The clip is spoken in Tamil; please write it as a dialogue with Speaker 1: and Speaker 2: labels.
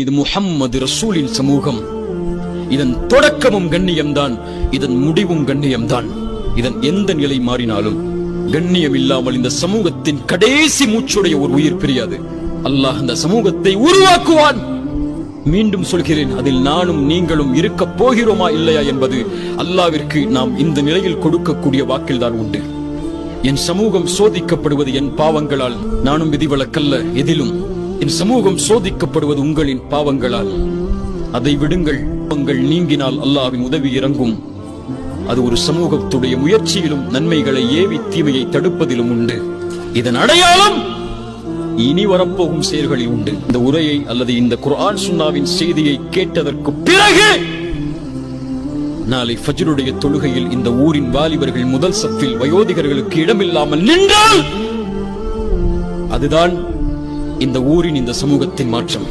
Speaker 1: இது முஹம்மது ரசூலின் சமூகம். இதன் தொடக்கமும் கண்ணியம்தான், இதன் முடிவும் கண்ணியம்தான். இதன் எந்த நிலை மாறினாலும் கண்ணியம் இல்லாமல் இந்த சமூகத்தின் கடைசி மூச்சுடைய ஒரு உயிர் பிரியாது. அல்லாஹ் அந்த சமூகத்தை உருவாக்குவான். மீண்டும் சொல்கிறேன், அதில் நானும் நீங்களும் இருக்க போகிறோமா இல்லையா என்பது அல்லாஹ்விற்கு நாம் இந்த நிலையில் கொடுக்கக்கூடிய வாக்கில் தான் உண்டு. என் சமூகம் சோதிக்கப்படுவது என் பாவங்களால், நானும் விதிவிலக்கல்ல எதிலும். என் சமூகம் சோதிக்கப்படுவது உங்களின் பாவங்களால். அதை விடுங்கள், பாவங்கள் நீங்கினால் அல்லாஹ்வின் உதவி இறங்கும். அது ஒரு சமூகத்துடைய முயற்சியிலும் நன்மைகளை ஏவி தீமையை தடுப்பதிலும் உண்டு. இதன் அடையாளம் இனி வரப்போகும் செயல்களில் உண்டு. இந்த உரையை அல்லது இந்த குர்ஆன் சுன்னாவின் செய்தியை கேட்டதற்கு பிறகு நாளை ஃபஜ்ருடைய தொழுகையில் இந்த ஊரின் வாலிபர்கள் முதல் சஃபில் வயோதிகர்களுக்கு இடமில்லாமல் நின்றால் அதுதான் இந்த ஊரின், இந்த சமூகத்தின் மாற்றம்.